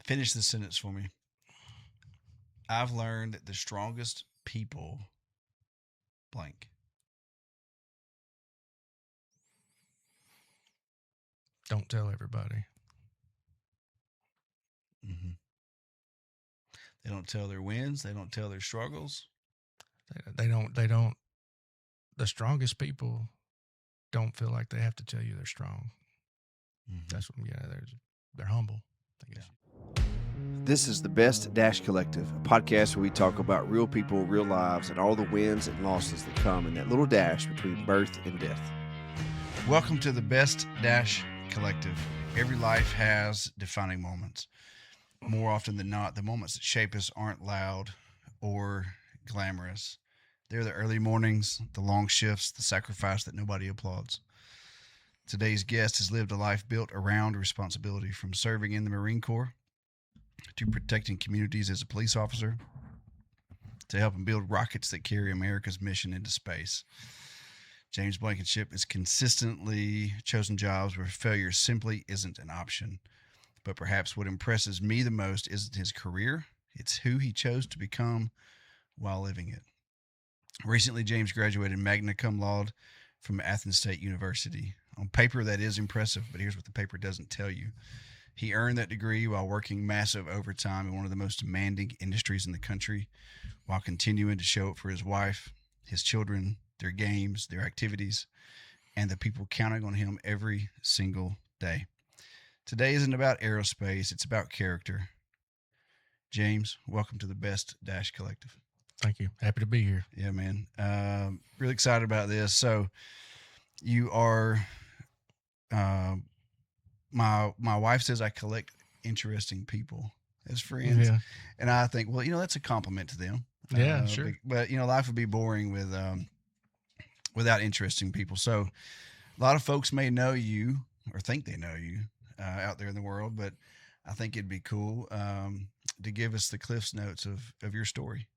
Finish the sentence for me. I've learned that the strongest people blank. Don't tell everybody. Mm-hmm. They don't tell their wins. They don't tell their struggles. They don't. They don't. The strongest people don't feel like they have to tell you they're strong. Mm-hmm. That's what. Yeah, they're humble. I guess. Yeah. This is the Best Dash Collective, a podcast where we talk about real people, real lives, and all the wins and losses that come in that little dash between birth and death. Welcome to the Best Dash Collective. Every life has defining moments. More often than not, the moments that shape us aren't loud or glamorous. They're the early mornings, the long shifts, the sacrifice that nobody applauds. Today's guest has lived a life built around responsibility, from serving in the Marine Corps to protecting communities as a police officer to helping build rockets that carry America's mission into space. James Blankenship has consistently chosen jobs where failure simply isn't an option. But perhaps what impresses me the most isn't his career, it's who he chose to become while living it. Recently, James graduated magna cum laude from Athens State University. On paper, that is impressive, but here's what the paper doesn't tell you. He earned that degree while working massive overtime in one of the most demanding industries in the country, while continuing to show up for his wife, his children, their games, their activities, and the people counting on him every single day. Today isn't about aerospace, it's about character. James, welcome to the Best Dash Collective. Thank you. Happy to be here. Yeah, man. Really excited about this. So, you are. My wife says I collect interesting people as friends, Yeah. and I think, well, that's a compliment to them. Yeah, sure. But life would be boring without interesting people. So, a lot of folks may know you or think they know you out there in the world, but I think it'd be cool to give us the Cliff's Notes of your story.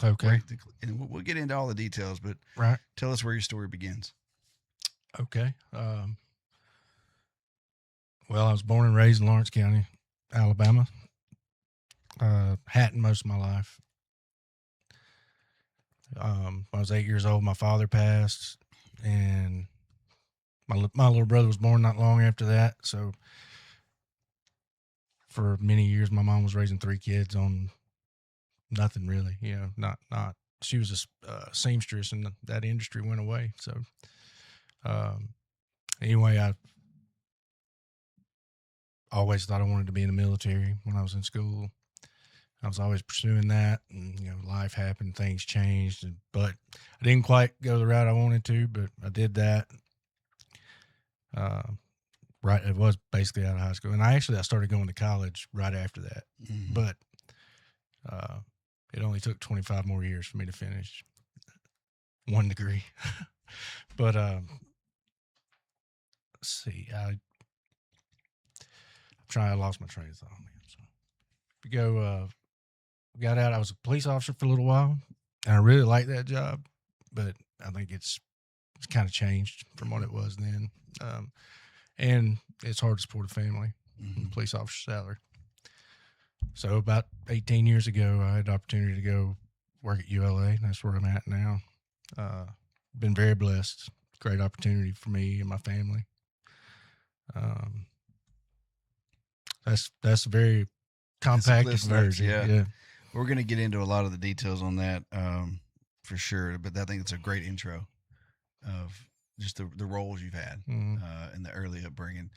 Okay. And we'll get into all the details, but Right. tell us where your story begins. Okay. Well, I was born and raised in Lawrence County, Alabama. Hatton most of my life. When I was 8 years old, my father passed, and my little brother was born not long after that. So for many years, my mom was raising 3 kids on nothing really. Not. She was a seamstress, and that industry went away. So anyway, I always thought I wanted to be in the military when I was in school. I was always pursuing that, and life happened, things changed, but I didn't quite go the route I wanted to, but I did that. Right, it was basically out of high school, and I started going to college right after that, but it only took 25 more years for me to finish 1 degree. But let's see, I lost my train of thought. So got out. I was a police officer for a little while, and I really liked that job, but I think it's kind of changed from what it was then. And it's hard to support a family, police officer salary. So about 18 years ago, I had the opportunity to go work at ULA. That's where I'm at now. Been very blessed. Great opportunity for me and my family. That's a very compacted version. Yeah. We're going to get into a lot of the details on that for sure, but I think it's a great intro of just the roles you've had in the early upbringing.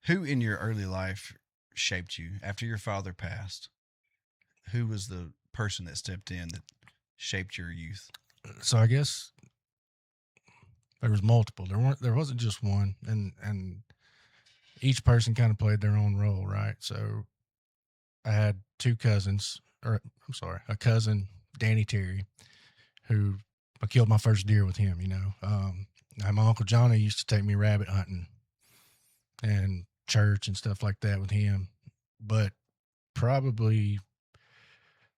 Who in your early life shaped you after your father passed? Who was the person that stepped in that shaped your youth? So I guess there was multiple. There wasn't just one, and each person kind of played their own role, right? So I had 2 cousins, a cousin, Danny Terry, who I killed my first deer with him. And my Uncle Johnny used to take me rabbit hunting and church and stuff like that with him. But probably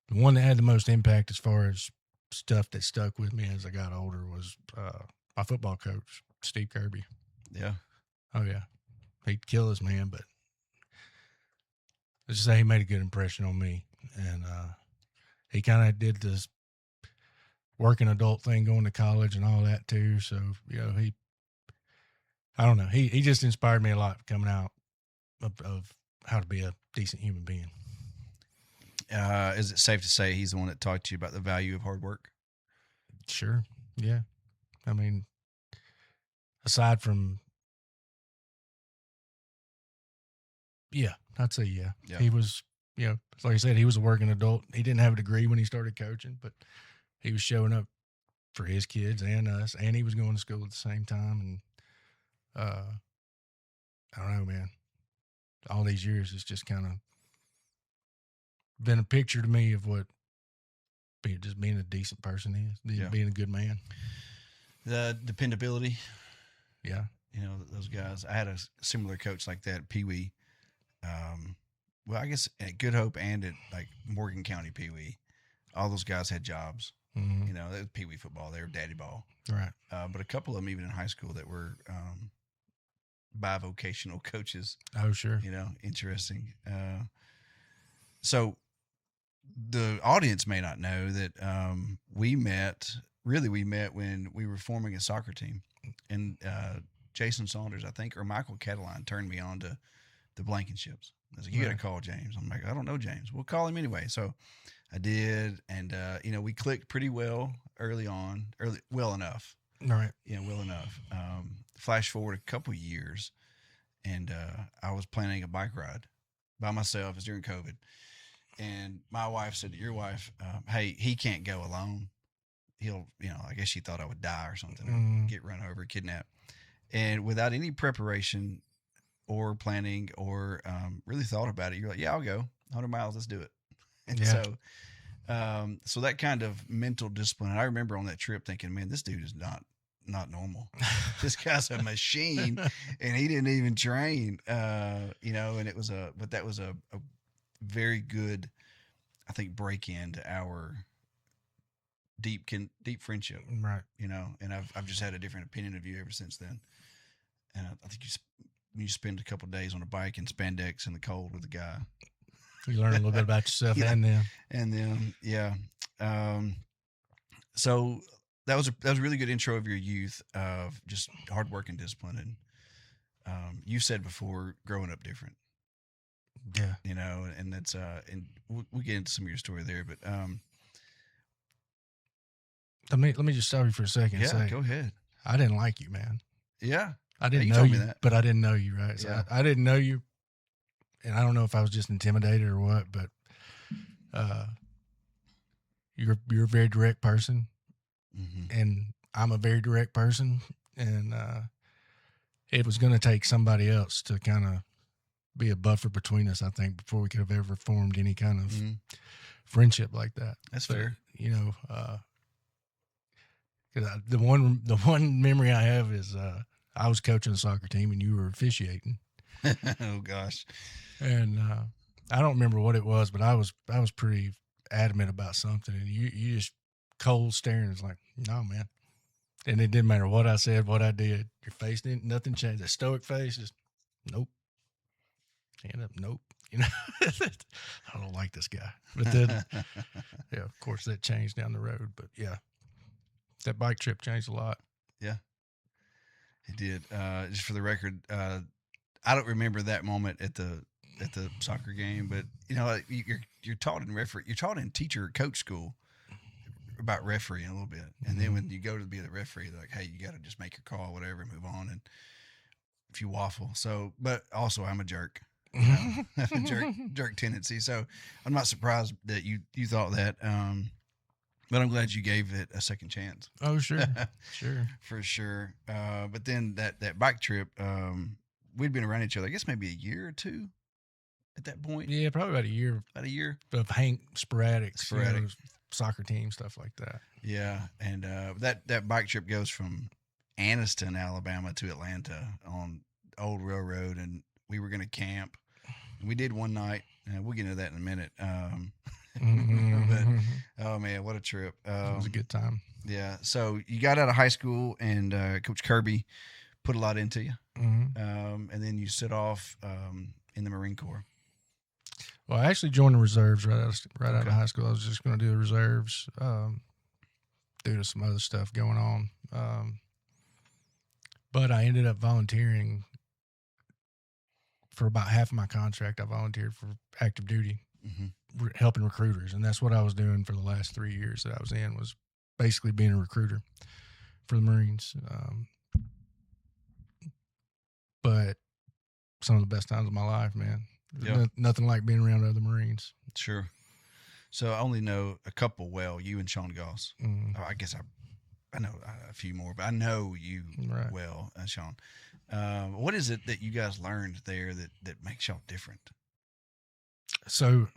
the one that had the most impact as far as stuff that stuck with me as I got older was my football coach, Steve Kirby. Yeah. Oh, yeah. He'd kill us, man, but let's just say he made a good impression on me, and he kind of did this working adult thing, going to college and all that too. So I don't know, he just inspired me a lot coming out of how to be a decent human being. Is it safe to say he's the one that taught you about the value of hard work? Sure, yeah. I mean, aside from, yeah, I'd say yeah. Yeah. He was, like I said, he was a working adult. He didn't have a degree when he started coaching, but he was showing up for his kids and us, and he was going to school at the same time. And I don't know, man. All these years, it's just kind of been a picture to me of what being a decent person is, being a good man. The dependability. Yeah. Those guys. I had a similar coach like that at Pee Wee. Well, I guess at Good Hope and at like Morgan County Pee Wee, all those guys had jobs. Mm-hmm. That was Pee Wee football. They were daddy ball. Right. But a couple of them, even in high school, that were bivocational coaches. Oh, sure. Interesting. So the audience may not know that we met when we were forming a soccer team. And Jason Saunders, I think, or Michael Cataline turned me on to the Blankenships. I was like, you got to call James. I'm like, I don't know James. We'll call him anyway. So I did. And, we clicked pretty well well enough. Right. Well enough. Flash forward a couple years, and I was planning a bike ride by myself. It was during COVID. And my wife said to your wife, hey, he can't go alone. He'll, I guess she thought I would die or something, get run over, kidnapped. And without any preparation or planning or really thought about it, you're like, yeah, I'll go 100 miles. Let's do it. And so that kind of mental discipline. And I remember on that trip thinking, man, this dude is not normal. This guy's a machine, and he didn't even train, and it was that was a very good, I think, break into our deep friendship. Right. And I've just had a different opinion of you ever since then. And I think you spend a couple of days on a bike in spandex in the cold with a guy. You learn a little bit about yourself and them. And then, yeah. So that was a really good intro of your youth, of just hard work and discipline. And you said before, growing up different. Yeah. And that's and we'll get into some of your story there, but let me just stop you for a second. Yeah, and say, go ahead. I didn't like you, man. Yeah. I didn't you know told you, me that. but I didn't know you, right? So Yeah. I didn't know you, and I don't know if I was just intimidated or what, but you're a very direct person, and I'm a very direct person, and it was going to take somebody else to kind of be a buffer between us, I think, before we could have ever formed any kind of friendship like that. That's fair. Cause the one memory I have is I was coaching a soccer team and you were officiating. Oh gosh. And I don't remember what it was, but I was pretty adamant about something, and you just cold staring. It's like, no, man. And it didn't matter what I said, what I did. Your face didn't, nothing changed. That stoic face, just nope. Hand up, nope. I don't like this guy. But then, yeah, of course, that changed down the road. But yeah, that bike trip changed a lot. Yeah, it did. Just for the record, I don't remember that moment at the soccer game, but you're taught in teacher coach school about refereeing a little bit, and then when you go to be the referee, they're like, hey, you got to just make your call, whatever, move on, and if you waffle. So, but also I'm a jerk. I have a jerk tendency, so I'm not surprised that you thought that. But I'm glad you gave it a second chance. Oh, sure, sure, for sure. But then that bike trip, we'd been around each other, I guess maybe a year or two at that point. Yeah, probably about a year. About a year of sporadic soccer team stuff like that. Yeah, and that bike trip goes from Anniston, Alabama, to Atlanta on old railroad, and we were going to camp. We did one night, and we'll get into that in a minute. But oh man, what a trip! It was a good time. Yeah. So you got out of high school, and Coach Kirby put a lot into you, and then you set off in the Marine Corps. Well, I actually joined the reserves right out Okay. of high school. I was just going to do the reserves due to some other stuff going on. But I ended up volunteering for about half of my contract. I volunteered for active duty, helping recruiters, and that's what I was doing for the last 3 years that I was in, was basically being a recruiter for the Marines. But some of the best times of my life, man. Yeah. Nothing like being around other Marines. Sure. So I only know a couple well, you and Sean Goss. Mm. I guess I know a few more, but I know you Right. well, Sean. What is it that you guys learned there that makes y'all different? So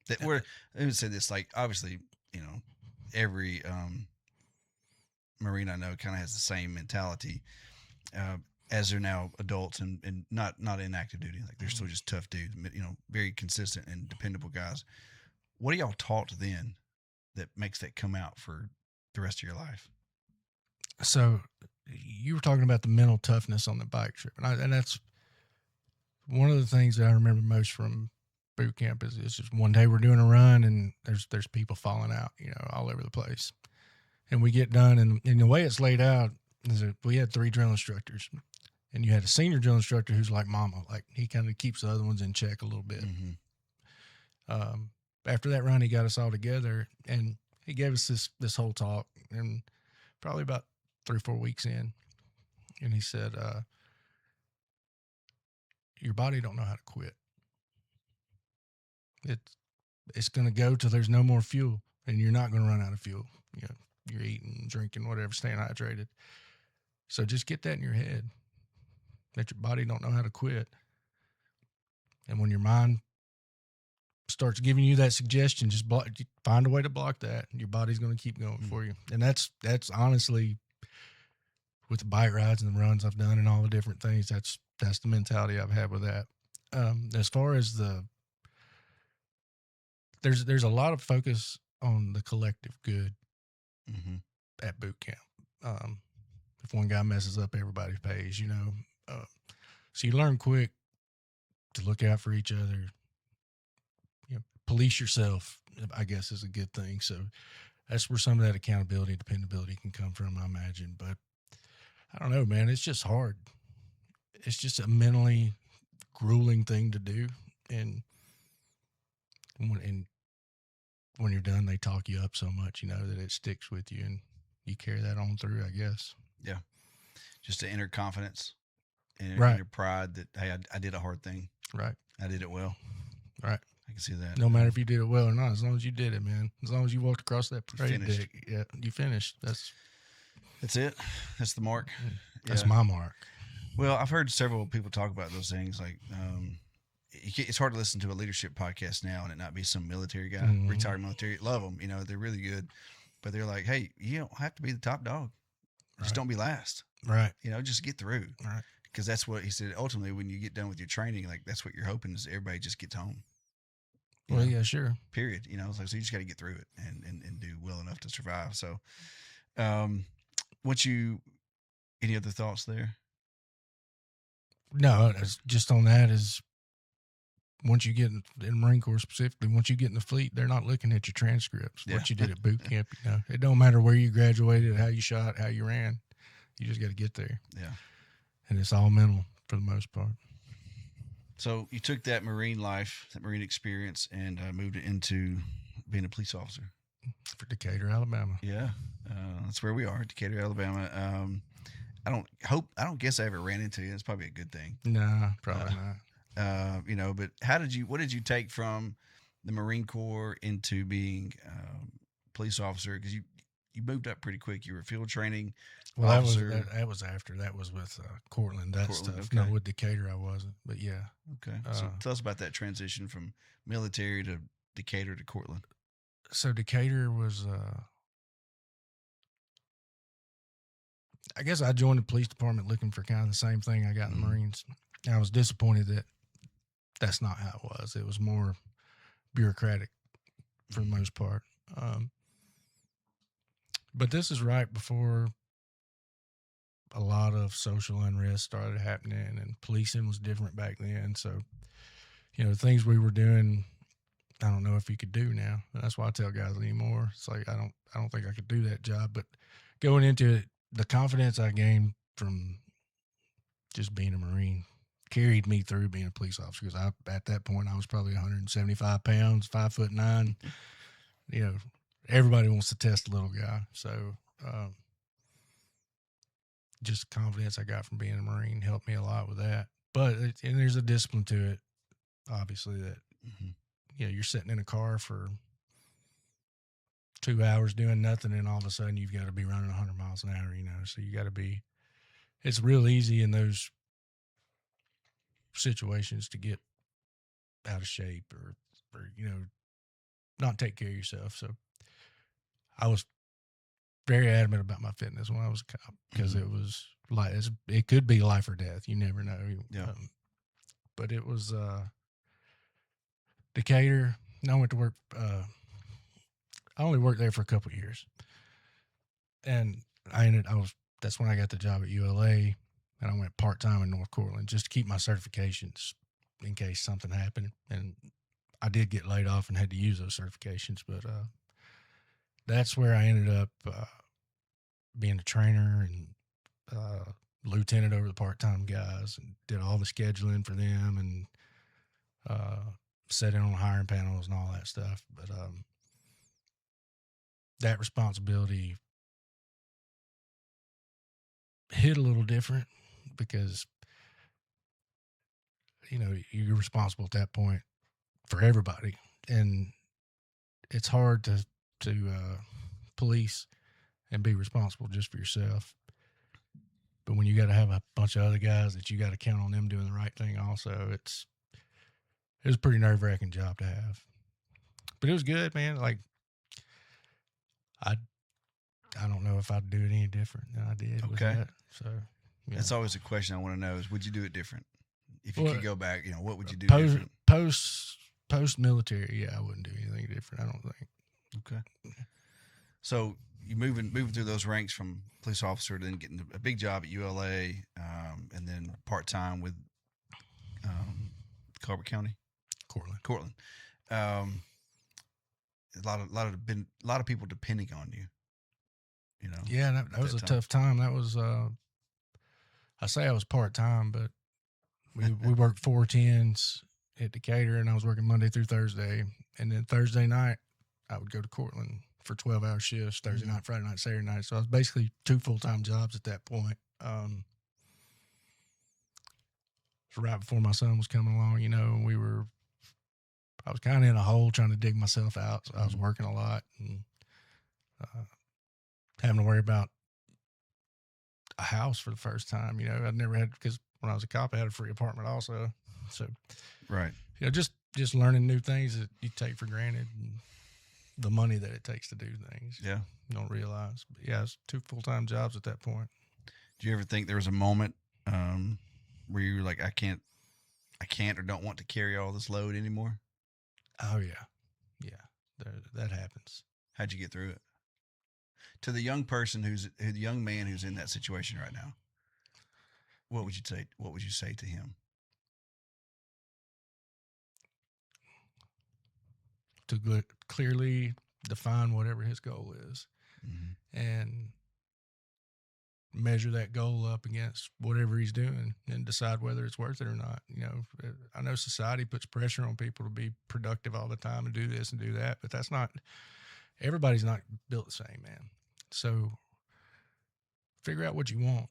That we're, I would say this, like, obviously, every Marine I know kind of has the same mentality as they're now adults and not in active duty. Like, they're still just tough dudes, very consistent and dependable guys. What are y'all taught then that makes that come out for the rest of your life? So you were talking about the mental toughness on the bike trip, and that's one of the things that I remember most from boot camp is just one day we're doing a run and there's people falling out, all over the place, and we get done, and the way it's laid out is that we had 3 drill instructors, and you had a senior drill instructor who's like mama, like he kind of keeps the other ones in check a little bit. After that run, he got us all together and he gave us this whole talk, and probably about 3 or 4 weeks in, and he said, your body don't know how to quit. It's going to go till there's no more fuel, and you're not going to run out of fuel. You're eating, drinking, whatever, staying hydrated. So just get that in your head, that your body don't know how to quit. And when your mind starts giving you that suggestion, just find a way to block that. Your body's going to keep going for you. And that's honestly, with the bike rides and the runs I've done and all the different things, that's the mentality I've had with that. As far as there's a lot of focus on the collective good at boot camp. If one guy messes up, everybody pays, so you learn quick to look out for each other. Police yourself, I guess, is a good thing. So that's where some of that accountability, dependability can come from, I imagine. But I don't know, man. It's just hard. It's just a mentally grueling thing to do. And when you're done, they talk you up so much, that it sticks with you, and you carry that on through, I guess. Yeah. Just the inner confidence and Right. inner pride that, hey, I did a hard thing. Right. I did it well. Right. I can see that. No matter if you did it well or not, as long as you did it, man. As long as you walked across that parade finished. deck, yeah, you finished. That's it. That's the mark. That's my mark. Well, I've heard several people talk about those things. Like, it's hard to listen to a leadership podcast now and it not be some military guy, retired military. Love them. They're really good. But they're like, hey, you don't have to be the top dog. Just don't be last. Right. Just get through. Right. Because that's what he said. Ultimately, when you get done with your training, like, that's what you're hoping is everybody just gets home. Well, yeah, sure. Period. It's like, so you just got to get through it and do well enough to survive. So, any other thoughts there? No, just on that is, once you get in the Marine Corps specifically, once you get in the fleet, they're not looking at your transcripts, what you did at boot camp. It don't matter where you graduated, how you shot, how you ran. You just got to get there. Yeah. And it's all mental for the most part. So you took that Marine life, that Marine experience, and moved it into being a police officer for Decatur, Alabama. Yeah, that's where we are, Decatur, Alabama. I don't guess I ever ran into you. It's probably a good thing. Nah, probably not. But what did you take from the Marine Corps into being a police officer? Because you moved up pretty quick. You were field training. Well, officer. that was after. That was with Cortland. That stuff. Okay. No, with Decatur, I wasn't. But yeah. Okay. So tell us about that transition from military to Decatur to Cortland. So Decatur was. I guess I joined the police department looking for kind of the same thing I got in the Marines. And I was disappointed that that's not how it was. It was more bureaucratic for the most part. But this is right before a lot of social unrest started happening, and policing was different back then. So, the things we were doing, I don't know if you could do now. That's why I tell guys anymore. It's like I don't think I could do that job. But going into it, the confidence I gained from just being a Marine carried me through being a police officer, because at that point I was probably 175 pounds, 5'9". Everybody wants to test a little guy. So just confidence I got from being a Marine helped me a lot with that. But and there's a discipline to it, obviously, that you're sitting in a car for 2 hours doing nothing, and all of a sudden you've got to be running 100 miles an hour. So you got to be. It's real easy in those situations to get out of shape or not take care of yourself. So I was very adamant about my fitness when I was a cop, because it was like it could be life or death. You never know. Yeah. But it was Decatur. I went to work. I only worked there for a couple of years, and that's when I got the job at ULA, and I went part-time in North Cortland just to keep my certifications in case something happened. And I did get laid off and had to use those certifications, but that's where I ended up being a trainer and lieutenant over the part-time guys, and did all the scheduling for them, and sat in on hiring panels and all that stuff. But that responsibility hit a little different, because you're responsible at that point for everybody, and it's hard to police and be responsible just for yourself. But when you got to have a bunch of other guys that you got to count on them doing the right thing also, it was a pretty nerve-wracking job to have. But it was good, man. Like, I don't know if I'd do it any different than I did with that. So that's always a question I want to know is, would you do it different? If you could go back, what would you do different? Post-military, I wouldn't do anything different, I don't think. Okay. So you moving through those ranks from police officer to then getting a big job at ULA, and then part-time with Colbert County? Cortland. A lot of people depending on you. Yeah, that was a tough time. That was I say I was part-time, but we worked 4-10s at Decatur, and I was working Monday through Thursday, and then Thursday night I would go to Cortland for 12-hour shifts, Thursday night, Friday night, Saturday night. So I was basically 2 full-time jobs at that point. So right before my son was coming along, and I was kind of in a hole trying to dig myself out. So I was working a lot and having to worry about a house for the first time. I'd never had, because when I was a cop, I had a free apartment also. So, right. Just learning new things that you take for granted, and the money that it takes to do things. Yeah. You don't realize. But yeah, it's 2 full-time jobs at that point. Do you ever think there was a moment where you were like, I can't or don't want to carry all this load anymore? Oh yeah. Yeah. That happens. How'd you get through it? To the young person the young man who's in that situation right now, what would you say? What would you say to him? To clearly define whatever his goal is, and measure that goal up against whatever he's doing, and decide whether it's worth it or not. I know society puts pressure on people to be productive all the time and do this and do that, but everybody's not built the same, man. So figure out what you want.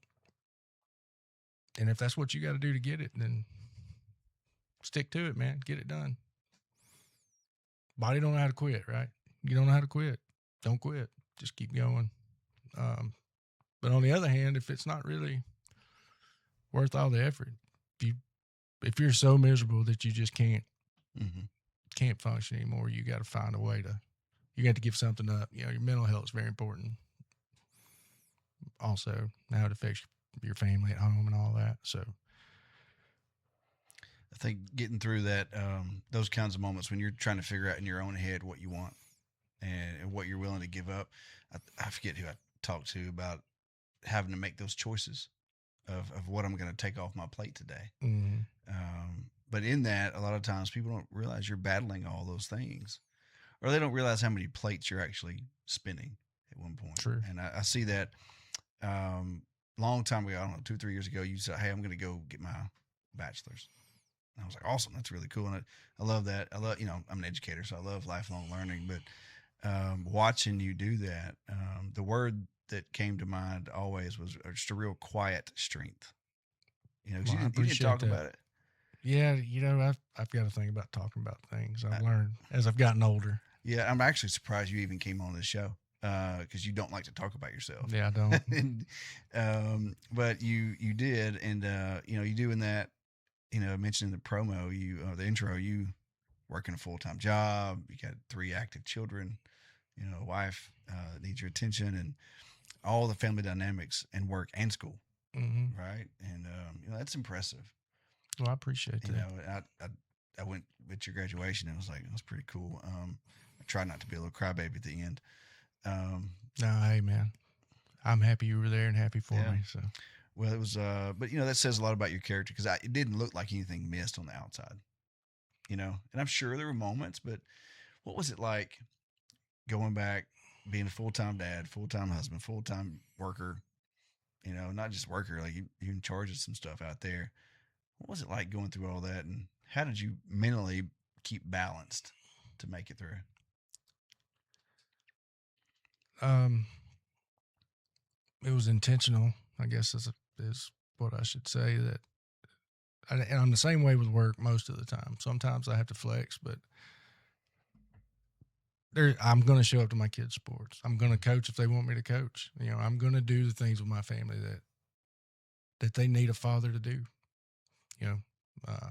And if that's what you got to do to get it, then stick to it, man. Get it done. Body don't know how to quit, right? You don't know how to quit. Don't quit. Just keep going. But on the other hand, if it's not really worth all the effort, if you're so miserable that you just can't function anymore, you got to find a way you got to give something up. Your mental health is very important. Also, how it affects your family at home and all that. So I think getting through that, those kinds of moments when you're trying to figure out in your own head what you want and what you're willing to give up. I forget who I talked to about having to make those choices of what I'm going to take off my plate today. But in that, a lot of times people don't realize you're battling all those things, or they don't realize how many plates you're actually spinning at one point. True. And I see that long time ago, I don't know, 2 or 3 years ago, you said, "Hey, I'm going to go get my bachelor's." And I was like, "Awesome, that's really cool." And I love that. I love, I'm an educator, so I love lifelong learning. But watching you do that, the word that came to mind always was just a real quiet strength. 'Cause Well, I you didn't appreciate talk that. about it. Yeah, I've got to think about talking about things I've I- learned as I've gotten older. Yeah, I'm actually surprised you even came on this show because you don't like to talk about yourself. Yeah, I don't. But you did, and you doing that. I mentioned in the promo, the intro, you working a full time job. You got 3 active children. A wife that needs your attention, and all the family dynamics and work and school, Hmm. right? And that's impressive. Well, I appreciate You that. know, I went with your graduation, and I was like, that's pretty cool. I tried not to be a little crybaby at the end. No, hey man, I'm happy you were there and happy for Yeah. me. So Well, it was, but that says a lot about your character because it didn't look like anything missed on the outside, and I'm sure there were moments, but what was it like going back, being a full time dad, full time husband, full time worker, not just worker, like you're in charge of some stuff out there. What was it like going through all that, and how did you mentally keep balanced to make it through? um, it was intentional, I guess is what I should say. That and I'm the same way with work most of the time. Sometimes I have to flex, but I'm going to show up to my kids' sports. I'm going to coach if they want me to coach. I'm going to do the things with my family that they need a father to do. Uh,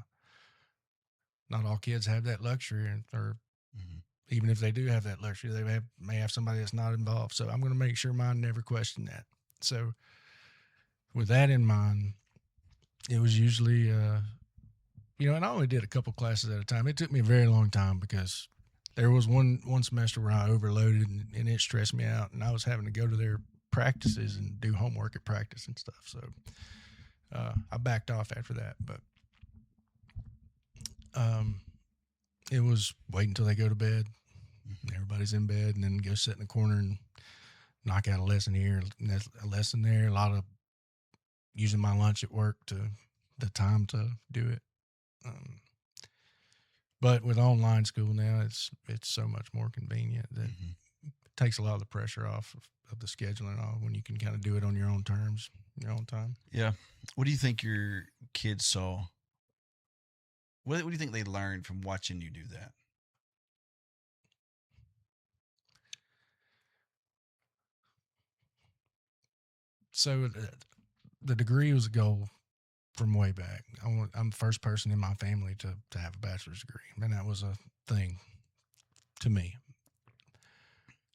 not all kids have that luxury, or Mm-hmm. even if they do have that luxury, they may have somebody that's not involved. So I'm going to make sure mine never question that. So with that in mind, it was usually, and I only did a couple classes at a time. It took me a very long time because there was one semester where I overloaded and it stressed me out, and I was having to go to their practices and do homework at practice and stuff. So I backed off after that, but it was wait until they go to bed. Everybody's in bed, and then go sit in the corner and knock out a lesson here, a lesson there. A lot of using my lunch at work to the time to do it. But with online school now, it's so much more convenient that it takes a lot of the pressure off of the scheduling and all when you can kind of do it on your own terms, your own time. Yeah. What do you think your kids saw? What do you think they learned from watching you do that? So the degree was a goal from way back. I'm the first person in my family to have a bachelor's degree, and that was a thing to me.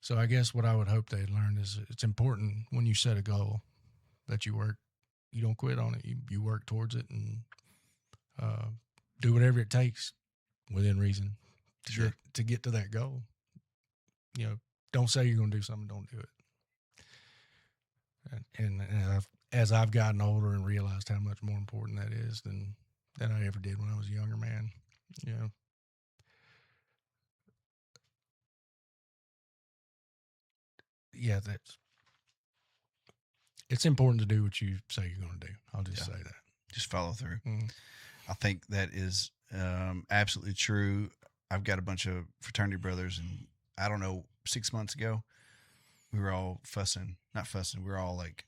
So I guess what I would hope they'd learn is it's important when you set a goal that you don't quit on it. You work towards it and do whatever it takes within reason to get to that goal. Don't say you're going to do something, don't do it. And as I've gotten older and realized how much more important that is than I ever did when I was a younger man, yeah, it's important to do what you say you're going to do. I'll just say that. Just follow through. Mm-hmm. I think that is absolutely true. I've got a bunch of fraternity brothers, and I don't know, 6 months ago, we were all not fussing. We were all like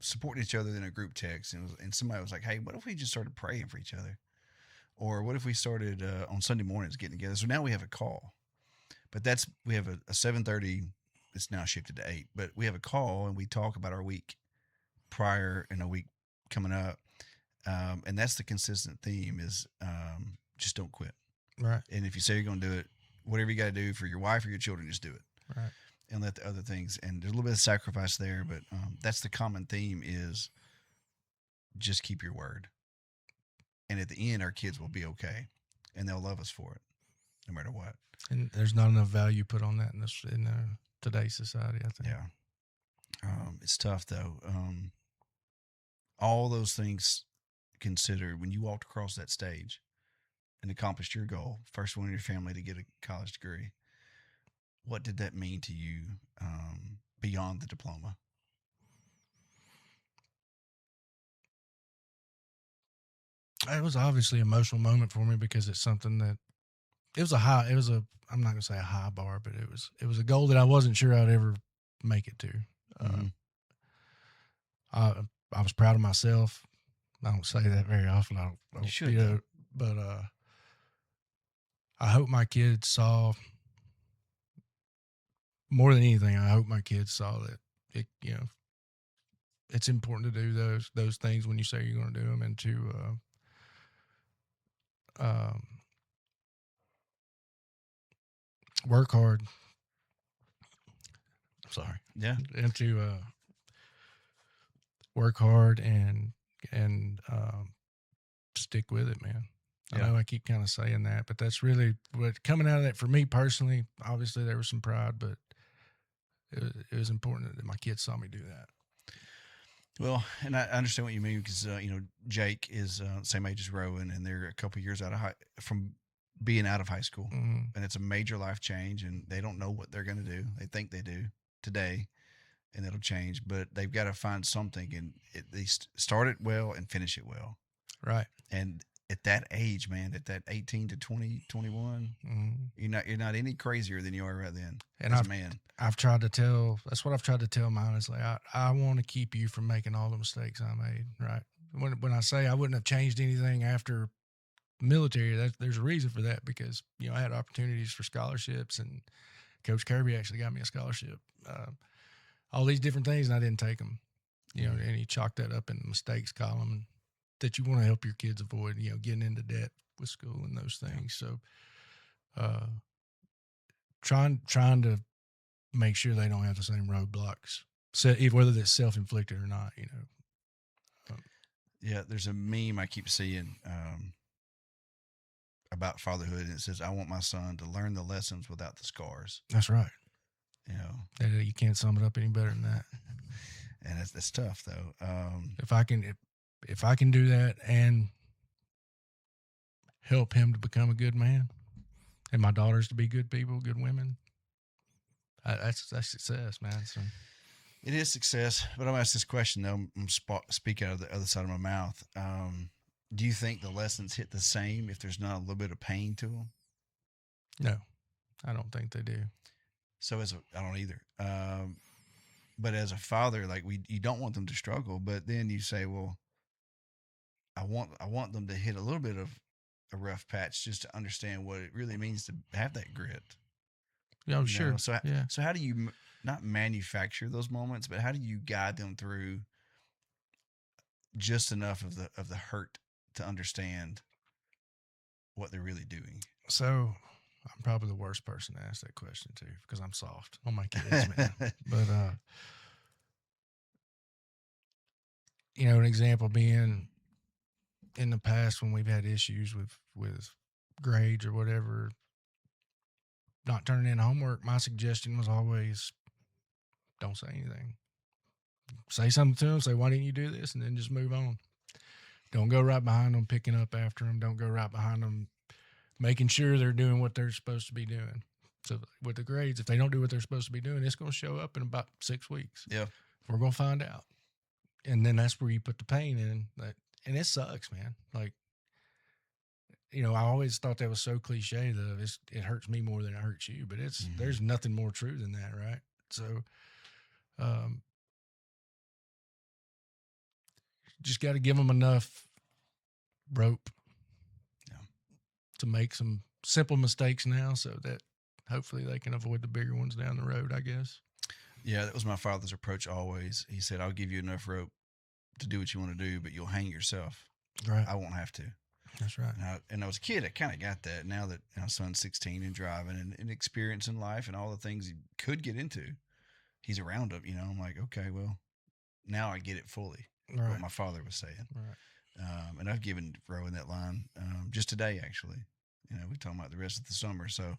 supporting each other in a group text, and somebody was like, "Hey, what if we just started praying for each other? Or what if we started on Sunday mornings getting together?" So now we have a call, but we have a 7:30. It's now shifted to 8, but we have a call and we talk about our week prior and a week coming up. And that's the consistent theme is just don't quit. Right. And if you say you're going to do it, whatever you got to do for your wife or your children, just do it. Right. And let the other things, and there's a little bit of sacrifice there, but that's the common theme is just keep your word. And at the end, our kids will be okay and they'll love us for it no matter what. And there's not enough value put on that in today's society, I think. Yeah. It's tough though. All those things considered, when you walked across that stage, and accomplished your goal, first one in your family to get a college degree. What did that mean to you beyond the diploma? It was obviously an emotional moment for me because it's something that I'm not gonna say a high bar, but it was a goal that I wasn't sure I'd ever make it to. Mm-hmm. I I was proud of myself. I don't say that very often. I don't You should, though. but I hope my kids saw more than anything. I hope my kids saw that it's important to do those things when you say you're going to do them, and to work hard. Sorry. Yeah. And to work hard and stick with it, man. Yeah. I know I keep kind of saying that, but that's really what coming out of that for me personally. Obviously, there was some pride, but it was important that my kids saw me do that. Well, and I understand what you mean because Jake is same age as Rowan, and they're a couple years out of from being out of high school, Mm-hmm. and it's a major life change, and they don't know what they're going to do. They think they do today, and it'll change, but they've got to find something, and they start it well and finish it well. Right. And at that age, man, at that 18 to 20, 21, Mm-hmm. you're not any crazier than you are right then. And as a man. I've tried to tell. That's what I've tried to tell mine. Is like I want to keep you from making all the mistakes I made. Right. When I say I wouldn't have changed anything after military, there's a reason for that, because I had opportunities for scholarships, and Coach Kirby actually got me a scholarship. All these different things, and I didn't take them. And he chalked that up in the mistakes column that you want to help your kids avoid. Getting into debt with school and those things. So, trying to make sure they don't have the same roadblocks, whether that's self-inflicted or not. Yeah, there's a meme I keep seeing about fatherhood, and it says, "I want my son to learn the lessons without the scars." That's right. You can't sum it up any better than that. And that's tough, though. If I can do that and help him to become a good man, and my daughters to be good people, good women, that's success, man. So. It is success, but I'm gonna ask this question though. I'm speak out of the other side of my mouth. Do you think the lessons hit the same if there's not a little bit of pain to them? No, I don't think they do. So I don't either. But as a father, like you don't want them to struggle, but then you say, well, I want them to hit a little bit of a rough patch just to understand what it really means to have that grit. Yeah, sure. So how do you not manufacture those moments, but how do you guide them through just enough of the hurt to understand what they're really doing? So I'm probably the worst person to ask that question to, because I'm soft on my kids, man. But an example being in the past when we've had issues with grades or whatever, not turning in homework, my suggestion was always, don't say anything. Say something to them, say, why didn't you do this? And then just move on. Don't go right behind them, picking up after them. Don't go right behind them, making sure they're doing what they're supposed to be doing. So with the grades, if they don't do what they're supposed to be doing, it's going to show up in about 6 weeks. Yeah. We're going to find out. And then that's where you put the pain in. And it sucks, man. Like, I always thought that was so cliche, though. It hurts me more than it hurts you, but there's nothing more true than that, right? So, just got to give them enough rope to make some simple mistakes now, so that hopefully they can avoid the bigger ones down the road, I guess. Yeah, that was my father's approach always. He said, I'll give you enough rope to do what you want to do, but you'll hang yourself. Right. I won't have to. That's right. And I was a kid, I kind of got that. Now that my son's 16 and driving and experiencing life and all the things he could get into, he's around them. I'm like, okay, well, now I get it fully. Right. What my father was saying. Right. And I've given Rowan that line just today, actually. We're talking about the rest of the summer. So,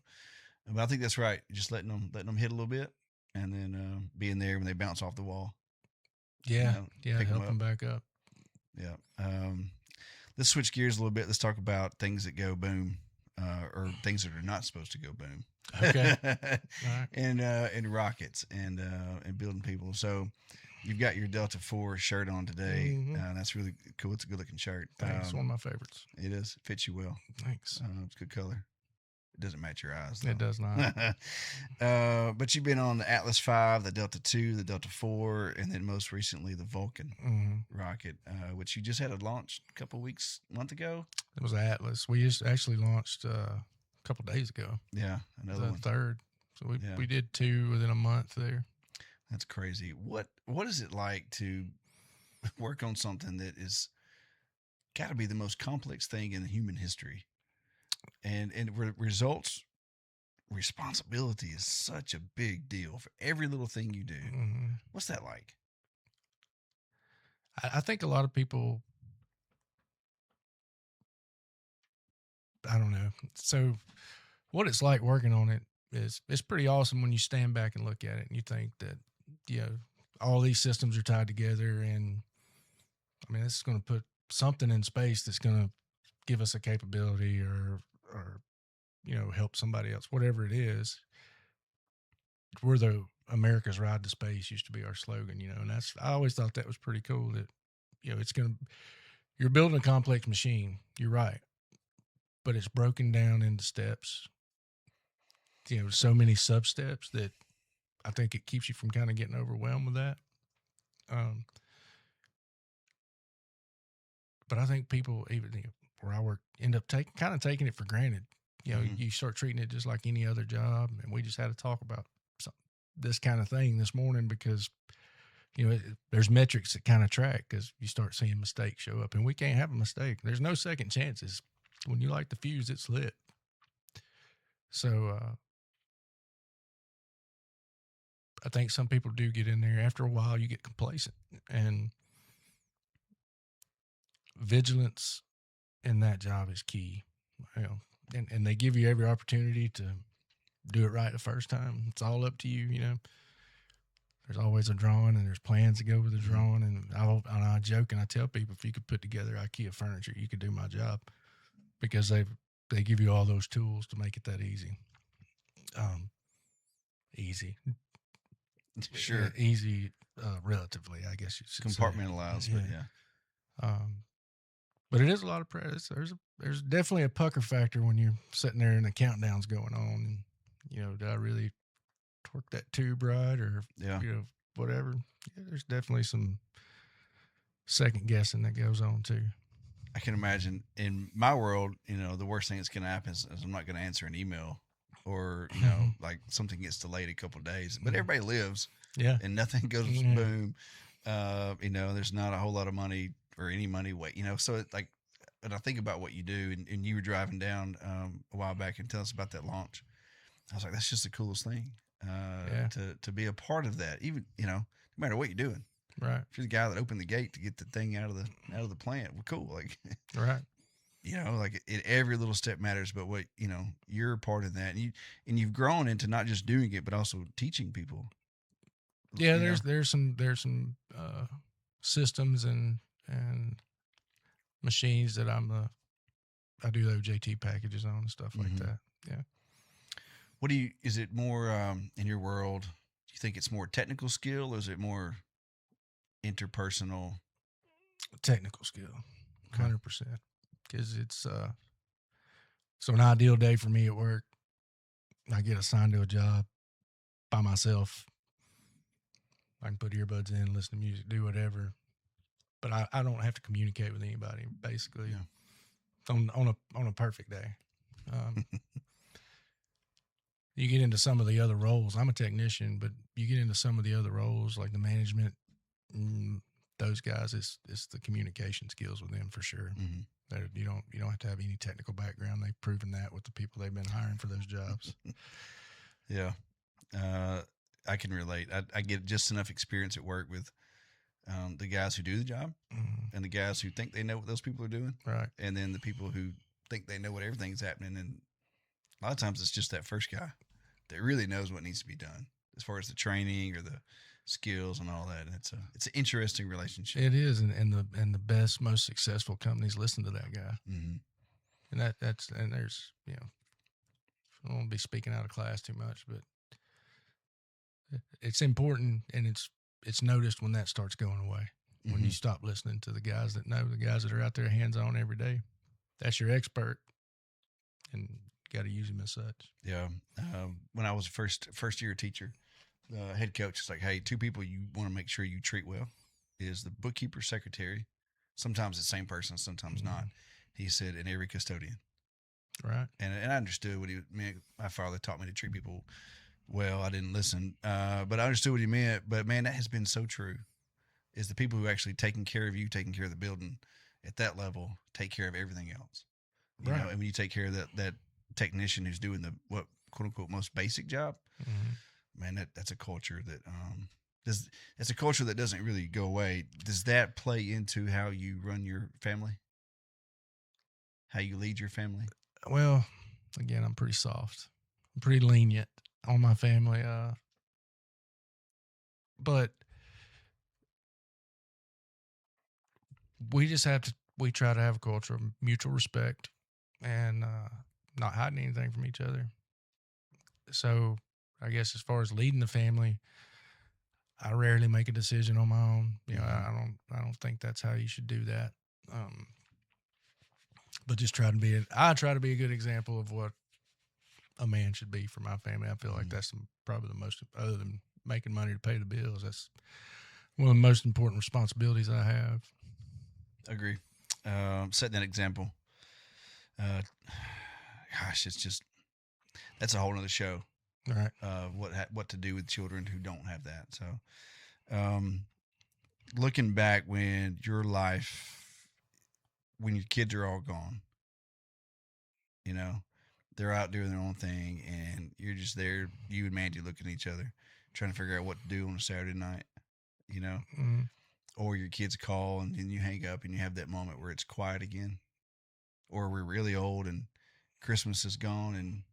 but I think that's right. Just letting them hit a little bit, and then being there when they bounce off the wall. Yeah, help them back up. Yeah. Let's switch gears a little bit. Let's talk about things that go boom, or things that are not supposed to go boom. Okay. All right. And rockets and building people. So you've got your Delta 4 shirt on today. Mhm. That's really cool. It's a good looking shirt. Thanks. One of my favorites. It is. It fits you well. Thanks. It's a good color. It doesn't match your eyes, though. It does not. But you've been on the Atlas 5, the Delta 2, the Delta 4, and then most recently the Vulcan rocket, which you just had a launch a couple weeks, month ago. It was Atlas. We just actually launched a couple days ago. Yeah, another The one. third. So we did 2 within a month there. That's crazy. What is it like to work on something that is got to be the most complex thing in human history, and results responsibility is such a big deal for every little thing you do. What's that like? I think a lot of people, I don't know. So what it's like working on it is it's pretty awesome when you stand back and look at it and you think that, all these systems are tied together, and I mean, this is going to put something in space that's going to give us a capability or help somebody else, whatever it is. We're the America's Ride to Space used to be our slogan, and I always thought that was pretty cool that, you're building a complex machine. You're right. But it's broken down into steps, so many sub steps that I think it keeps you from kind of getting overwhelmed with that. But I think people, even where I work, end up taking it for granted. You start treating it just like any other job. And we just had to talk about this kind of thing this morning because, there's metrics that kind of track because you start seeing mistakes show up, and we can't have a mistake. There's no second chances. When you light the fuse, it's lit. So I think some people do get in there. After a while, you get complacent, and vigilance in that job is key. And they give you every opportunity to do it right the first time. It's all up to you. There's always a drawing, and there's plans to go with the drawing. And I joke and I tell people, if you could put together IKEA furniture, you could do my job, because they give you all those tools to make it that easy. Easy. Sure. Easy, relatively, I guess you should Compartmentalized, say. but yeah. But it is a lot of practice. There's definitely a pucker factor when you're sitting there and the countdown's going on. And, did I really torque that tube right, or whatever? Yeah, there's definitely some second guessing that goes on too. I can imagine in my world, the worst thing that's going to happen is I'm not going to answer an email, or like something gets delayed a couple of days. But everybody lives, and nothing goes boom. There's not a whole lot of money or any money wait. So it's like, and I think about what you do, and you were driving down a while back and tell us about that launch. I was like, that's just the coolest thing, to be a part of that. Even no matter what you're doing. Right. If you're the guy that opened the gate to get the thing out of the plant, well, cool. Like, right. Like every little step matters. But what you're a part of that, and you've grown into not just doing it, but also teaching people. Yeah, there's some systems and machines that I do the OJT packages on and stuff like that. Yeah. What is it more in your world? Do you think it's more technical skill, or is it more interpersonal? Technical skill, 100%. Because it's so an ideal day for me at work, I get assigned to a job by myself. I can put earbuds in, listen to music, do whatever, but I don't have to communicate with anybody. Basically, on a perfect day. You get into some of the other roles. I'm a technician, but you get into some of the other roles like the management. Those guys, it's the communication skills with them for sure. You don't have to have any technical background. They've proven that with the people they've been hiring for those jobs. Yeah, I can relate. I get just enough experience at work with the guys who do the job, and the guys who think they know what those people are doing, right? And then the people who think they know what everything's happening. And a lot of times it's just that first guy that really knows what needs to be done as far as the training or the skills and all that. And it's an interesting relationship. It is, and the best, most successful companies listen to that guy, Mm-hmm. and there's I don't want to be speaking out of class too much, but it's important, and it's noticed when that starts going away. When you stop listening to the guys that know, the guys that are out there hands on every day. That's your expert, and you got to use him as such. Yeah. When I was first year teacher, the head coach is like, "Hey, two people you want to make sure you treat well is the bookkeeper, secretary. Sometimes the same person, sometimes not." He said, "And every custodian." Right. And I understood what he meant. My father taught me to treat people well. I didn't listen, but I understood what he meant. But man, that has been so true. Is the people who actually taking care of you, taking care of the building at that level, take care of everything else. You Right. know, and when you take care of that technician who's doing the what quote unquote most basic job, man, that's a culture that that's a culture that doesn't really go away. Does that play into how you run your family? How you lead your family? Well, again, I'm pretty soft. I'm pretty lenient on my family. But we try to have a culture of mutual respect and not hiding anything from each other. So I guess as far as leading the family, I rarely make a decision on my own. I don't think that's how you should do that. But just I try to be a good example of what a man should be for my family. I feel like that's probably the most, other than making money to pay the bills, that's one of the most important responsibilities I have. Agree. Setting that example. Gosh, it's just that's a whole nother show. All right. What to do with children who don't have that. So, looking back when your kids are all gone, they're out doing their own thing, and you're just there, you and Mandy looking at each other, trying to figure out what to do on a Saturday night, or your kids call and then you hang up and you have that moment where it's quiet again, or we're really old and Christmas is gone and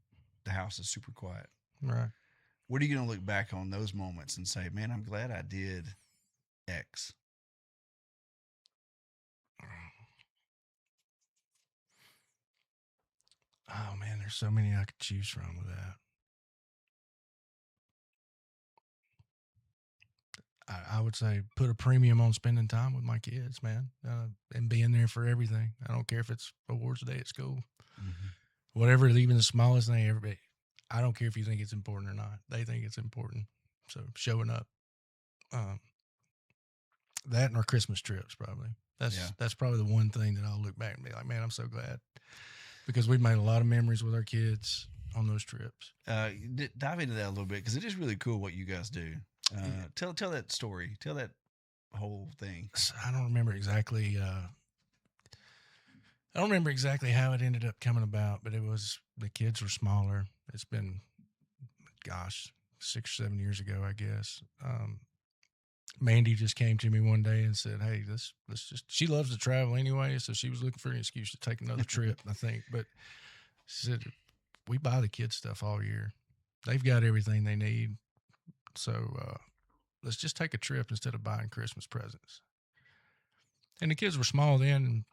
the house is super quiet. Right. What are you going to look back on those moments and say, man, I'm glad I did X? Oh man, there's so many I could choose from with that. I would say put a premium on spending time with my kids, man, and being there for everything. I don't care if it's awards day at school, whatever, even the smallest thing. Everybody, I don't care if you think it's important or not. They think it's important, so showing up. That and our Christmas trips, probably. That's probably the one thing that I'll look back and be like, man, I'm so glad, because we've made a lot of memories with our kids on those trips. Dive into that a little bit, because it is really cool what you guys do. Tell that story. Tell that whole thing. I don't remember exactly. I don't remember exactly how it ended up coming about, but the kids were smaller. It's been, 6 or 7 years ago, I guess. Mandy just came to me one day and said, "Hey, let's just." She loves to travel anyway, so she was looking for an excuse to take another trip, I think. But she said, "We buy the kids stuff all year. They've got everything they need. So let's just take a trip instead of buying Christmas presents." And the kids were small then,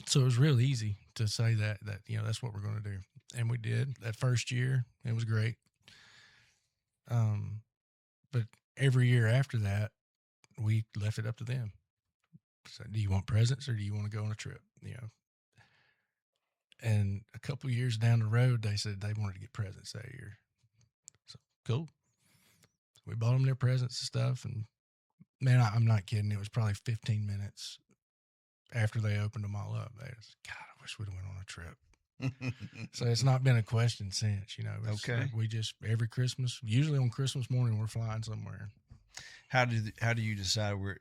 so it was real easy to say that that's what we're going to do. And we did that first year. It was great. But every year after that, we left it up to them. So, do you want presents or do you want to go on a trip? And a couple of years down the road, they said they wanted to get presents that year. So cool. We bought them their presents and stuff. And man, I'm not kidding. It was probably 15 minutes after they opened them all up. They was, God, I wish we'd have went on a trip. So it's not been a question since, Okay. We just, every Christmas, usually on Christmas morning, we're flying somewhere. How do you decide where?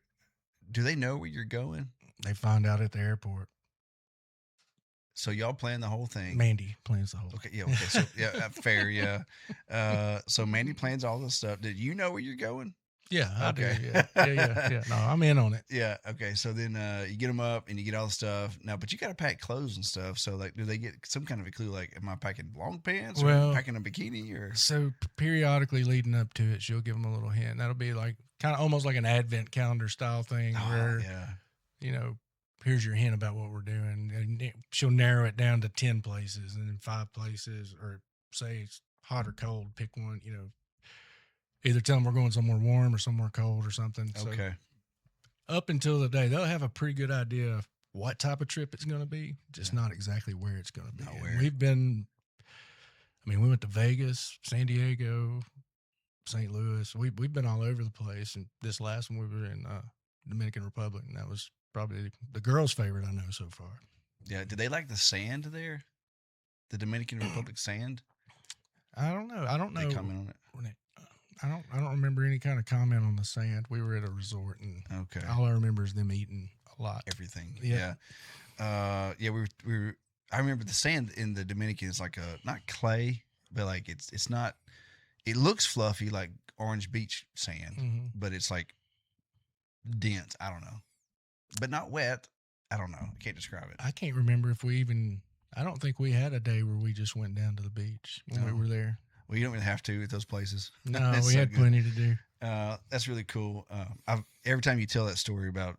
Do they know where you're going? They find out at the airport. So y'all plan the whole thing. Mandy plans the whole. Okay, yeah, okay, so yeah, fair, yeah. So Mandy plans all this stuff. Did you know where you're going? Yeah, I do. Okay. Yeah. No, I'm in on it. Yeah. Okay. So then you get them up and you get all the stuff. Now, but you got to pack clothes and stuff. So, like, do they get some kind of a clue? Like, am I packing long pants or Well, packing a bikini or? So periodically leading up to it, she'll give them a little hint. That'll be like kind of almost like an advent calendar style thing where, yeah. you know, here's your hint about what we're doing. And she'll narrow it down to 10 places and then 5 places, or say it's hot or cold, pick one, either tell them we're going somewhere warm or somewhere cold or something. Okay. So up until the day, they'll have a pretty good idea of what type of trip it's going to be, just not exactly where it's going to be. We went to Vegas, San Diego, St. Louis. We've been all over the place, and this last one we were in Dominican Republic, and that was probably the girls' favorite I know so far. Yeah. Did they like the sand there? The Dominican Republic sand? I don't know. They comment on it. I don't remember any kind of comment on the sand. We were at a resort, and Okay. all I remember is them eating a lot. Everything. Yeah. Yeah. We were. I remember the sand in the Dominican is like not clay, but like it's not. It looks fluffy like orange beach sand, Mm-hmm. but it's like dense. I don't know, but not wet. I don't know. I can't describe it. I can't remember if we even. I don't think we had a day where we just went down to the beach when we were there. Well, you don't really have to at those places. No, we had plenty to do. That's really cool. Every time you tell that story about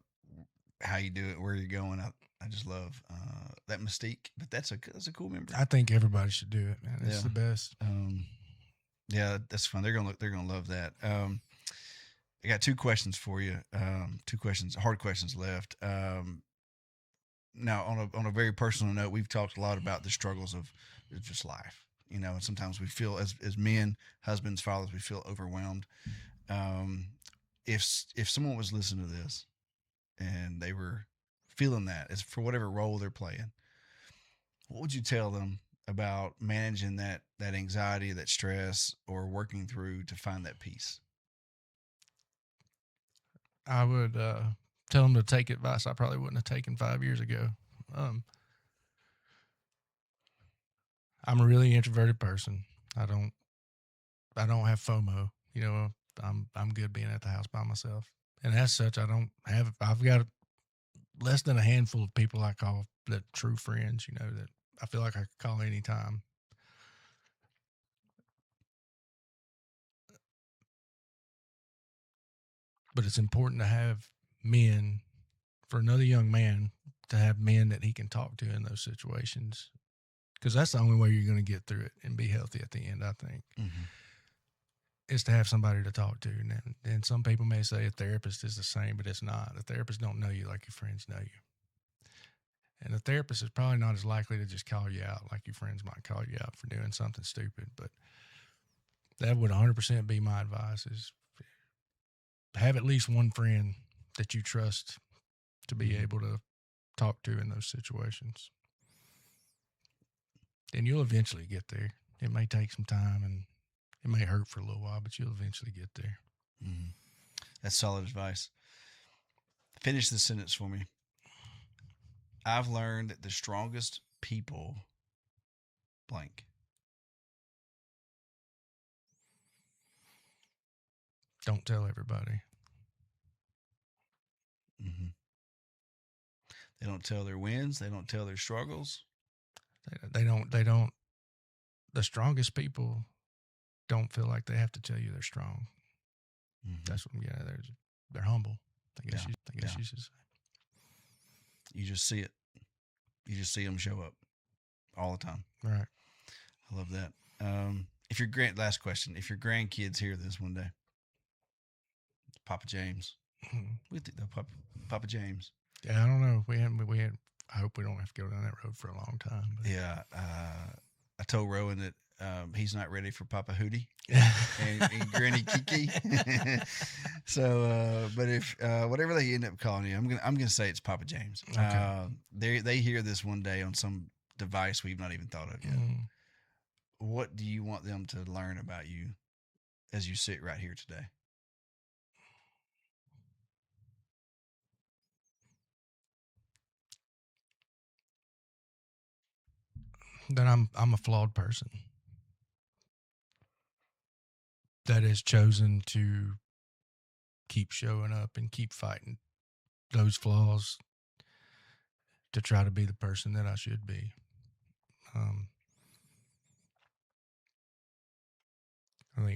how you do it, where you're going, I just love that mystique. But that's a cool memory. I think everybody should do it, man. It's the best. Yeah, that's fun. They're gonna love that. I got 2 questions for you. 2 questions, hard questions left. Now, on a very personal note, we've talked a lot about the struggles of just life. And sometimes we feel as men, husbands, fathers, we feel overwhelmed. If someone was listening to this and they were feeling that, as for whatever role they're playing, what would you tell them about managing that anxiety, that stress, or working through to find that peace? I would tell them to take advice I probably wouldn't have taken 5 years ago. I'm a really introverted person. I don't have FOMO. I'm good being at the house by myself. And as such, I've got less than a handful of people I call that true friends, that I feel like I could call anytime. But it's important to have men, for another young man, to have men that he can talk to in those situations. Because that's the only way you're going to get through it and be healthy at the end, I think, is to have somebody to talk to. And some people may say a therapist is the same, but it's not. A therapist don't know you like your friends know you. And a therapist is probably not as likely to just call you out like your friends might call you out for doing something stupid. But that would 100% be my advice, is have at least one friend that you trust to be able to talk to in those situations. And you'll eventually get there. It may take some time and it may hurt for a little while, but you'll eventually get there. Mm-hmm. That's solid advice. Finish this sentence for me. I've learned that the strongest people blank. Don't tell everybody. Mm-hmm. They don't tell their wins. They don't tell their struggles. They don't. The strongest people don't feel like they have to tell you they're strong. Mm-hmm. That's what. Yeah, they're humble. I guess you should say. You just see it. You just see them show up all the time. Right. I love that. Last question. If your grandkids hear this one day, Papa James, we think Papa James. Yeah, I don't know. We had. I hope we don't have to go down that road for a long time. But. Yeah, I told Rowan that he's not ready for Papa Hootie and Granny Kiki. So, but if whatever they end up calling you, I'm gonna say it's Papa James. Okay. They hear this one day on some device we've not even thought of yet. What do you want them to learn about you as you sit right here today? That I'm a flawed person that has chosen to keep showing up and keep fighting those flaws to try to be the person that I should be.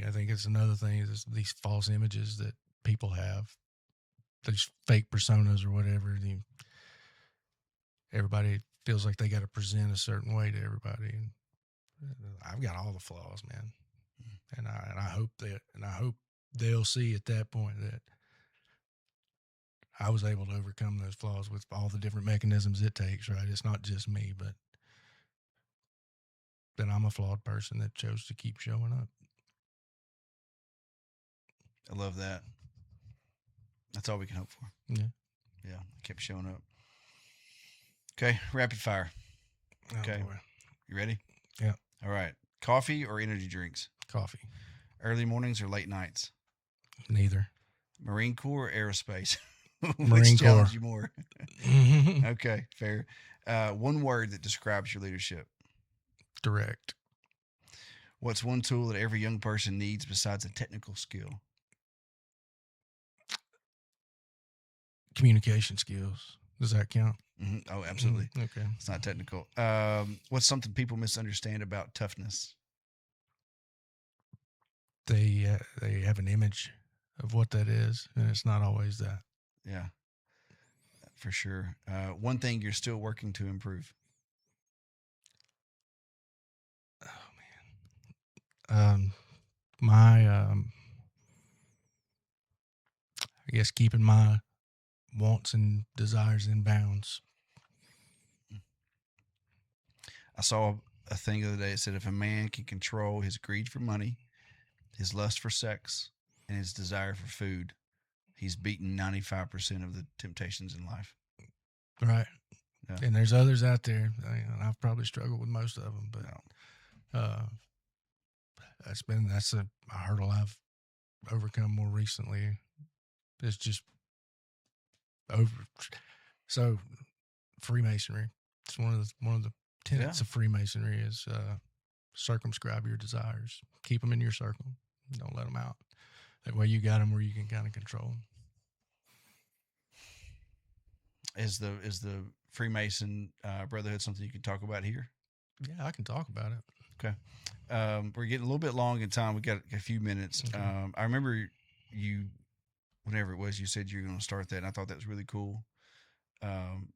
I think it's another thing is these false images that people have, these fake personas or whatever. Everybody feels like they got to present a certain way to everybody, and I've got all the flaws, man. And I hope they'll see at that point that I was able to overcome those flaws with all the different mechanisms it takes. Right? It's not just me, but that I'm a flawed person that chose to keep showing up. I love that. That's all we can hope for. Yeah. Yeah. Kept showing up. Okay. Rapid fire. Okay. Oh, boy. You ready? Yeah. All right. Coffee or energy drinks? Coffee. Early mornings or late nights? Neither. Marine Corps or aerospace? Marine Which Corps. challenge you more? Okay. Fair. One word that describes your leadership. Direct. What's one tool that every young person needs besides a technical skill? Communication skills. Does that count? Mm-hmm. Oh, absolutely. Okay. It's not technical. What's something people misunderstand about toughness? They have an image of what that is, and it's not always that. Yeah, for sure. One thing you're still working to improve. Oh man. I guess keeping my wants and desires in bounds. I saw a thing the other day that said if a man can control his greed for money, his lust for sex, and his desire for food, he's beaten 95% of the temptations in life. Right. Yeah. And there's others out there. I've probably struggled with most of them, but that's a hurdle I've overcome more recently. It's just so Freemasonry. It's one of the tenets of Freemasonry is circumscribe your desires. Keep them in your circle. Don't let them out. That way you got them where you can kind of control them. Is the Freemason Brotherhood something you can talk about here? Yeah, I can talk about it. Okay. We're getting a little bit long in time. We got a few minutes. Okay. I remember you, whenever it was, you said you were going to start that, and I thought that was really cool.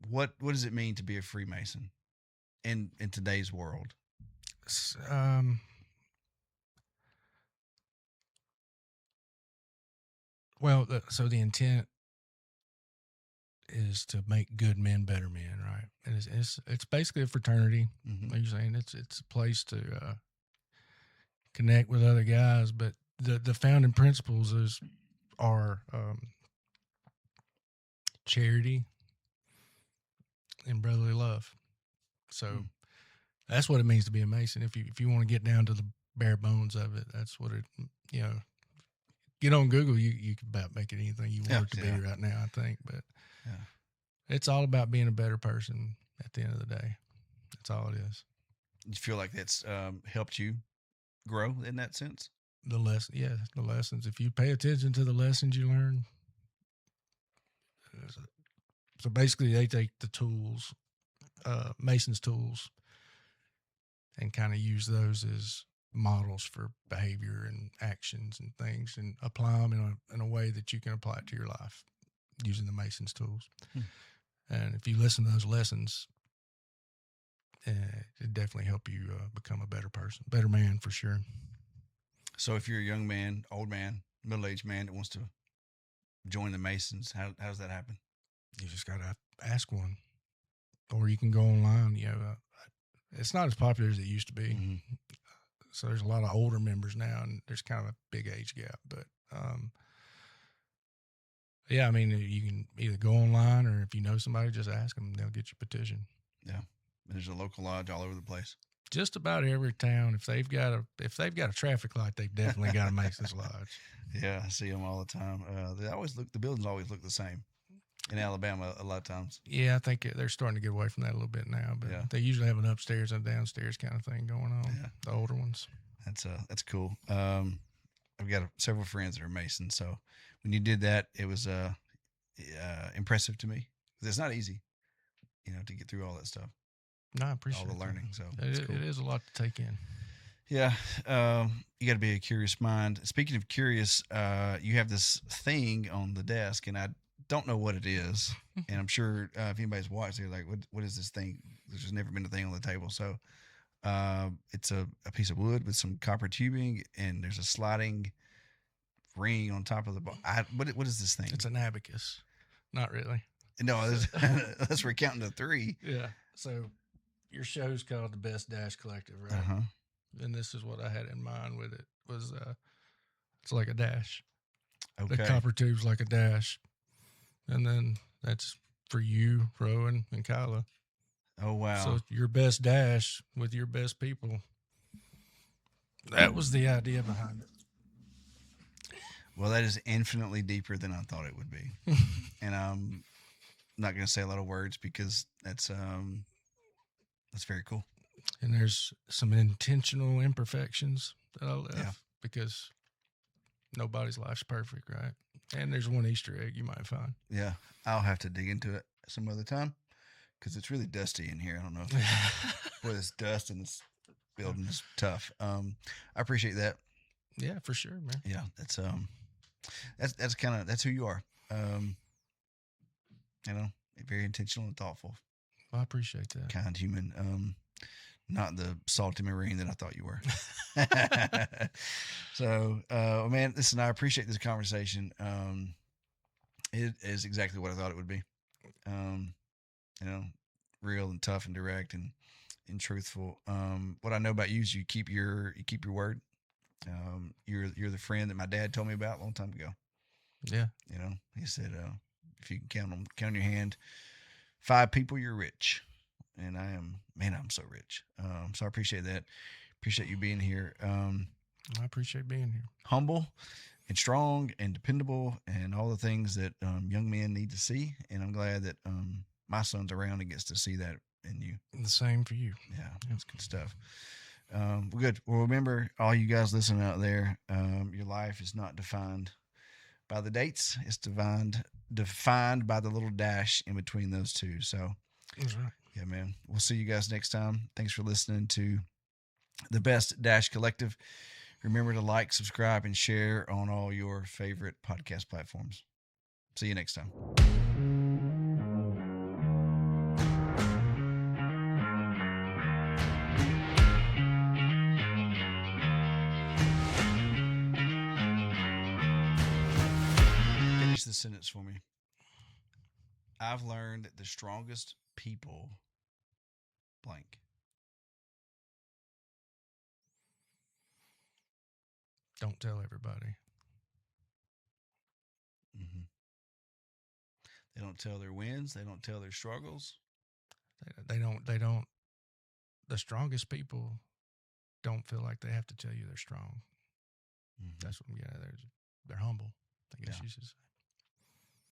What does it mean to be a Freemason in today's world? Well, so the intent is to make good men better men, right? And it's basically a fraternity. Mm-hmm. Like you're saying, it's a place to connect with other guys. But the founding principles are charity and brotherly love. So that's what it means to be a Mason. If you want to get down to the bare bones of it, that's what it. Get on Google, you can about make it anything you want it to be right now, I think. But it's all about being a better person at the end of the day. That's all it is. You feel like that's helped you grow in that sense? The lessons. If you pay attention to the lessons you learn. So basically, they take the tools, Mason's tools, and kind of use those as models for behavior and actions and things, and apply them in a way that you can apply it to your life using the Mason's tools. And if you listen to those lessons, it definitely help you become a better person, better man for sure. So if you're a young man, old man, middle-aged man that wants to join the Masons, how does that happen? You just got to ask one, or you can go online. It's not as popular as it used to be. Mm-hmm. So there's a lot of older members now, and there's kind of a big age gap. But yeah, I mean, you can either go online, or if you know somebody, just ask them. They'll get you a petition. Yeah, there's a local lodge all over the place. Just about every town, if they've got a traffic light, they've definitely got a Mason's lodge. Yeah, I see them all the time. The buildings always look the same in Alabama a lot of times. Yeah, I think they're starting to get away from that a little bit now, but they usually have an upstairs and downstairs kind of thing going on. Yeah. The older ones. That's cool. I've got several friends that are Masons, so when you did that, it was impressive to me. 'Cause it's not easy, to get through all that stuff, No, I appreciate all the that. learning. So it's cool. It is a lot to take in. Yeah, you got to be a curious mind. Speaking of curious, you have this thing on the desk, and I don't know what it is. And I'm sure if anybody's watched, they're like, "What is this thing?" There's just never been a thing on the table. So it's a piece of wood with some copper tubing, and there's a sliding ring on top of the. What is this thing? It's an abacus. Not really. No, that's we're counting to 3. Yeah. So your show's called The Best Dash Collective, right? Uh-huh. And this is what I had in mind with it was it's like a dash. Okay. The copper tube's like a dash. And then that's for you, Rowan, and Kyla. Oh wow. So your best dash with your best people. That was the idea behind it. Well, that is infinitely deeper than I thought it would be. And I'm not going to say a lot of words because that's very cool. And there's some intentional imperfections that I left Yeah. because nobody's life's perfect, right? And there's one Easter egg you might find. Yeah, I'll have to dig into it some other time because it's really dusty in here. I don't know if boy, this dust in this building is tough. I appreciate that. Yeah, for sure, man. Yeah, that's who you are. Very intentional and thoughtful, I appreciate that. kind human. Not the salty marine that I thought you were. So, man, listen, I appreciate this conversation. It is exactly what I thought it would be. Real and tough and direct and truthful. What I know about you is you keep your word. You're the friend that my dad told me about a long time ago. Yeah. He said, if you can count on your hand 5 people, you're rich. And I'm so rich. So I appreciate that. Appreciate you being here. I appreciate being here. Humble and strong and dependable and all the things that young men need to see. And I'm glad that my son's around and gets to see that in you. The same for you. Yeah, that's good stuff. Well, good. Well, remember, all you guys listening out there, your life is not defined by the dates. It's defined by the little dash in between those two. So that's right. Yeah, man. We'll see you guys next time. Thanks for listening to the Best Dash Collective. Remember to like, subscribe, and share on all your favorite podcast platforms. See you next time. Finish the sentence for me. I've learned that the strongest people blank. Don't tell everybody. Mm-hmm. They don't tell their wins. They don't tell their struggles. They don't. The strongest people don't feel like they have to tell you they're strong. Mm-hmm. That's what I'm getting at. They're humble, I guess you should say.